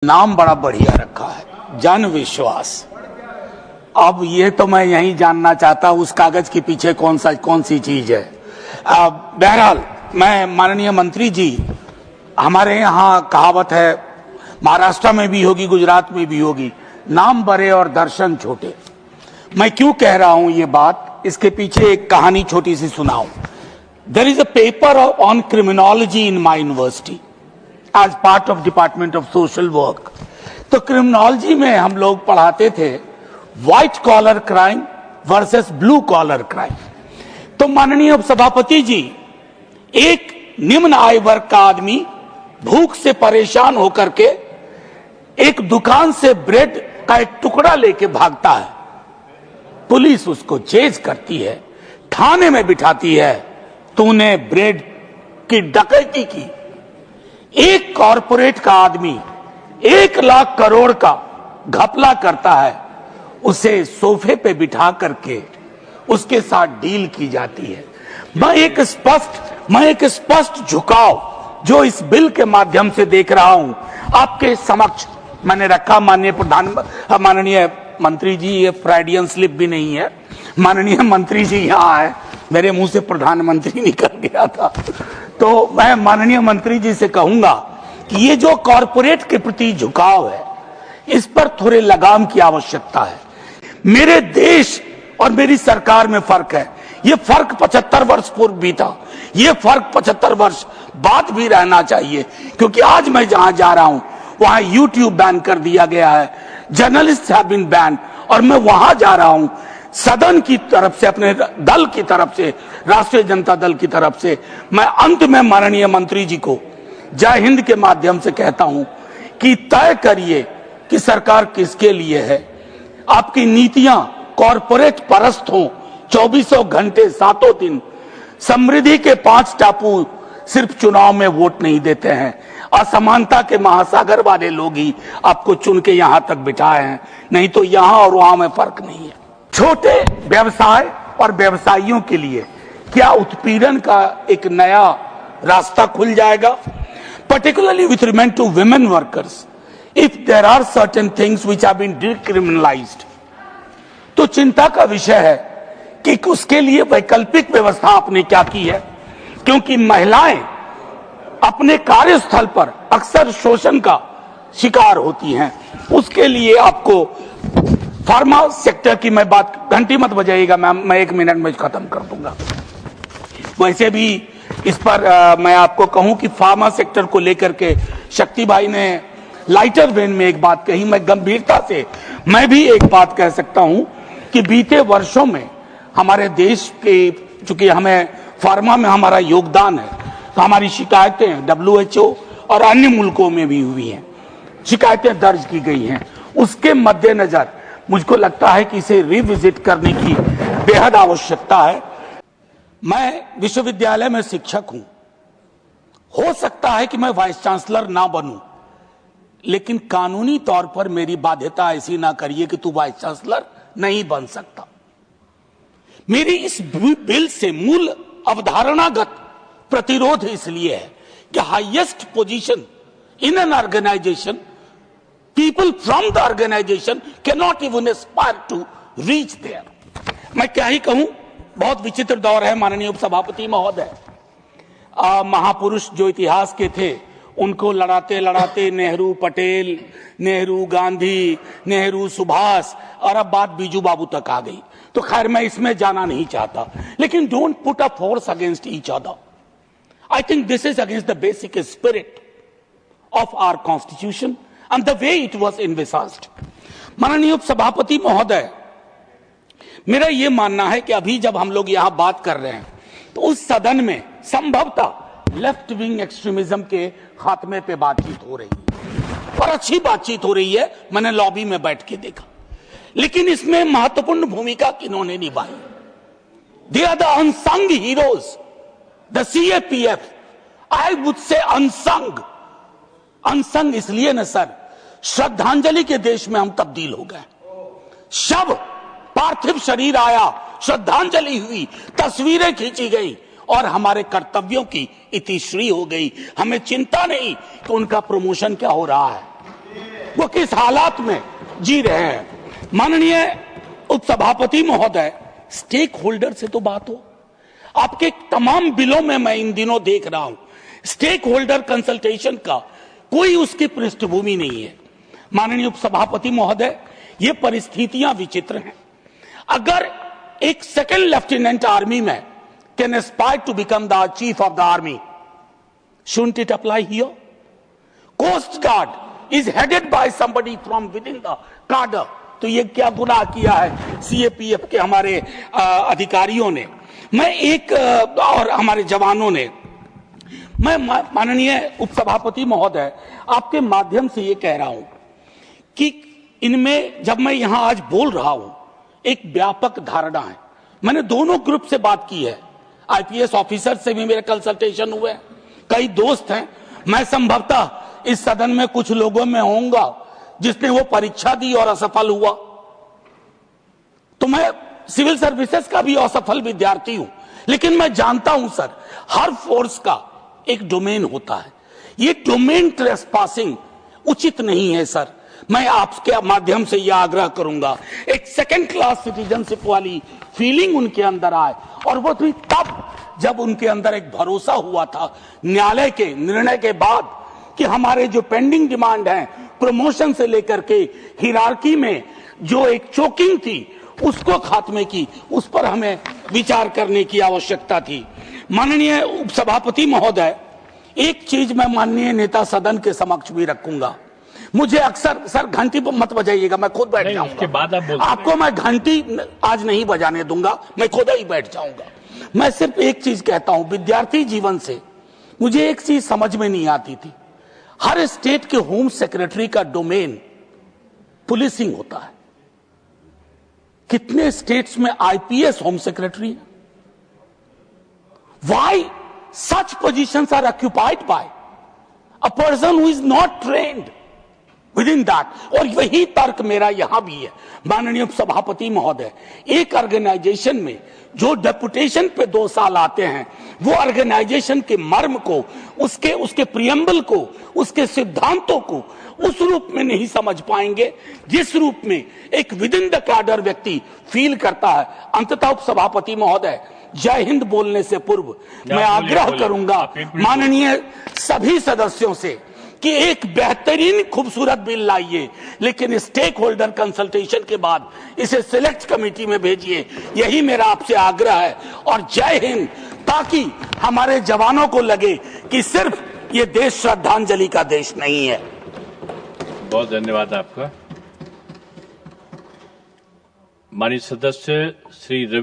नाम बड़ा बढ़िया रखा है, जन विश्वास। अब ये तो मैं यही जानना चाहता हूं उस कागज के पीछे कौन सी चीज है। बहरहाल मैं माननीय मंत्री जी, हमारे यहाँ कहावत है, महाराष्ट्र में भी होगी, गुजरात में भी होगी, नाम बड़े और दर्शन छोटे। मैं क्यों कह रहा हूं ये बात, इसके पीछे एक कहानी छोटी सी सुनाऊं। There is a paper on criminology in my university as part of Department of Social Work। तो क्रिमिनोलॉजी में हम लोग पढ़ाते थे white collar crime versus blue collar crime. तो माननीय सभापति जी, एक निम्न आय वर्ग का आदमी भूख से परेशान होकर के एक दुकान से ब्रेड का एक टुकड़ा लेके भागता है। पुलिस उसको चेज करती है, थाने में बिठाती है, तूने ब्रेड की डकैती की। एक कॉरपोरेट का आदमी 1 लाख करोड़ का घपला करता है, उसे सोफे पे बिठा करके उसके साथ डील की जाती है। मैं एक स्पष्ट झुकाव जो इस बिल के माध्यम से देख रहा हूं आपके समक्ष मैंने रखा। माननीय मंत्री जी, ये फ्राइडियन स्लिप भी नहीं है, माननीय मंत्री जी यहाँ है, मेरे मुंह से प्रधानमंत्री निकल गया था। तो मैं माननीय मंत्री जी से कहूंगा कि ये जो कॉरपोरेट के प्रति झुकाव है, इस पर थोड़े लगाम की आवश्यकता है। मेरे देश और मेरी सरकार में फर्क है। ये फर्क 75 वर्ष पूर्व भी था, ये फर्क 75 वर्ष बाद भी रहना चाहिए, क्योंकि आज मैं जहां जा रहा हूं वहां यूट्यूब बैन कर दिया गया है, जर्नलिस्ट हैव बीन बैन, और मैं वहां जा रहा हूं सदन की तरफ से, अपने दल की तरफ से, राष्ट्रीय जनता दल की तरफ से मैं अंत में माननीय मंत्री जी को जय हिंद के माध्यम से कहता हूं कि तय करिए कि सरकार किसके लिए है। आपकी नीतियां कॉरपोरेट परस्त हों, 24 घंटे 7 दिन। समृद्धि के 5 टापू सिर्फ चुनाव में वोट नहीं देते हैं, असमानता के महासागर वाले लोग ही आपको चुन के यहां तक बिठाए हैं, नहीं तो यहां और वहां में फर्क नहीं है। छोटे व्यवसाय और व्यवसायियों के लिए क्या उत्पीड़न का एक नया रास्ता खुल जाएगा, particularly with regard to women workers, if there are certain things which have been decriminalized। तो चिंता का विषय है कि उसके लिए वैकल्पिक व्यवस्था आपने क्या की है, क्योंकि महिलाएं अपने कार्यस्थल पर अक्सर शोषण का शिकार होती हैं। उसके लिए आपको फार्मा सेक्टर की मैं बात, घंटी मत बजाइएगा मैम, मैं 1 मिनट में खत्म कर दूंगा। वैसे भी इस पर मैं आपको कहूं कि फार्मा सेक्टर को लेकर के शक्ति भाई ने लाइटर वेन में एक बात कही, मैं गंभीरता से मैं भी एक बात कह सकता हूं कि बीते वर्षों में हमारे देश के, चूंकि हमें फार्मा में हमारा योगदान है, तो हमारी शिकायतें WHO और अन्य मुल्कों में भी हुई हैं, शिकायतें दर्ज की गई हैं। उसके मद्देनजर मुझको लगता है कि इसे रिविजिट करने की बेहद आवश्यकता है। मैं विश्वविद्यालय में शिक्षक हूं, हो सकता है कि मैं वाइस चांसलर ना बनूं, लेकिन कानूनी तौर पर मेरी बाध्यता ऐसी ना करिए कि तू वाइस चांसलर नहीं बन सकता। मेरी इस बिल से मूल अवधारणागत प्रतिरोध इसलिए है कि highest position in an organization, people from the organization cannot even aspire to reach there। मैं क्या ही कहूं, बहुत विचित्र दौर है माननीय उपसभापति महोदय। महापुरुष जो इतिहास के थे, उनको लड़ाते लड़ाते नेहरू पटेल, नेहरू गांधी, नेहरू सुभाष, और अब बात बीजू बाबू तक आ गई। तो खैर मैं इसमें जाना नहीं चाहता, लेकिन don't put a force against each other. I think this is against the basic spirit of our constitution and the way it was envisaged। माननीय उपसभापति महोदय, मेरा यह मानना है कि अभी जब हम लोग यहां बात कर रहे हैं तो उस सदन में संभवतः लेफ्ट विंग एक्सट्रीमिज्म के खात्मे पे बातचीत हो रही है, और अच्छी बातचीत हो रही है, मैंने लॉबी में बैठ के देखा। लेकिन इसमें महत्वपूर्ण भूमिका किन्होंने निभाई? They are the unsung heroes, the CAPF। I would say unsung इसलिए न सर, श्रद्धांजलि के देश में हम तब्दील हो गए। शव, पार्थिव शरीर आया, श्रद्धांजलि हुई, तस्वीरें खींची गई, और हमारे कर्तव्यों की इतिश्री हो गई। हमें चिंता नहीं कि उनका प्रमोशन क्या हो रहा है। वो किस हालात में जी रहे हैं। माननीय उपसभापति महोदय, स्टेक होल्डर से तो बात हो। आपके तमाम बिलों में मैं इन दिनों देख रहा हूं स्टेक होल्डर कंसल्टेशन का कोई उसकी पृष्ठभूमि नहीं है। माननीय उपसभापति महोदय, ये परिस्थितियां विचित्र हैं। अगर एक सेकंड लेफ्टिनेंट आर्मी में can aspire to become the chief of the army, shouldn't it apply here? Coast Guard is headed by somebody from within the cadre. तो ये क्या गुनाह किया है सीएपीएफ के हमारे अधिकारियों ने, मैं एक और हमारे जवानों ने। मैं माननीय उपसभापति महोदय, आपके माध्यम से ये कह रहा हूं कि इनमें जब मैं यहां आज बोल रहा हूं, एक व्यापक धारणा है। मैंने दोनों ग्रुप से बात की है, आईपीएस ऑफिसर से भी मेरे कंसल्टेशन हुए, कई दोस्त हैं। मैं संभवतः इस सदन में कुछ लोगों में होऊंगा जिसने वो परीक्षा दी और असफल हुआ, तो मैं सिविल सर्विसेज का भी असफल विद्यार्थी हूं। लेकिन मैं जानता हूं सर, हर फोर्स का एक डोमेन होता है। ये डोमेन ट्रेसपासिंग उचित नहीं है सर। मैं आपके माध्यम से यह आग्रह करूंगा, एक सेकंड क्लास सिटीजनशिप वाली फीलिंग उनके अंदर आए, और वो भी तब जब उनके अंदर एक भरोसा हुआ था न्यायालय के निर्णय के बाद कि हमारे जो पेंडिंग डिमांड है, प्रमोशन से लेकर के हिरार्की में जो एक चोकिंग थी उसको खात्मे की, उस पर हमें विचार करने की आवश्यकता थी। माननीय उपसभापति महोदय, एक चीज मैं माननीय नेता सदन के समक्ष भी रखूंगा। मुझे अक्सर, सर घंटी मत बजाइएगा, मैं खुद बैठ जाऊंगा। उसके बाद आपको मैं घंटी आज नहीं बजाने दूंगा, मैं खुद ही बैठ जाऊंगा। मैं सिर्फ एक चीज कहता हूं, विद्यार्थी जीवन से मुझे एक चीज समझ में नहीं आती थी। हर स्टेट के होम सेक्रेटरी का डोमेन पुलिसिंग होता है। कितने स्टेट्स में आईपीएस होम सेक्रेटरी है? Why such positions are occupied by a person who is not trained within that. और वही तर्क मेरा यहां भी है माननीय सभापति महोदय, एक ऑर्गेनाइजेशन में जो डेपुटेशन पे 2 साल आते हैं, वो ऑर्गेनाइजेशन के मर्म को, उसके प्रियम्बल को, उसके सिद्धांतों को उस रूप में नहीं समझ पाएंगे जिस रूप में एक विद इन द कैडर व्यक्ति फील करता है। अंततः उपसभापति महोदय, जय हिंद बोलने से पूर्व मैं आग्रह करूंगा माननीय सभी सदस्यों से कि एक बेहतरीन खूबसूरत बिल लाइए, लेकिन स्टेक होल्डर कंसल्टेशन के बाद इसे सिलेक्ट कमेटी में भेजिए। यही मेरा आपसे आग्रह है। और जय हिंद, ताकि हमारे जवानों को लगे कि सिर्फ ये देश श्रद्धांजलि का देश नहीं है। बहुत धन्यवाद आपका। माननीय सदस्य श्री रवि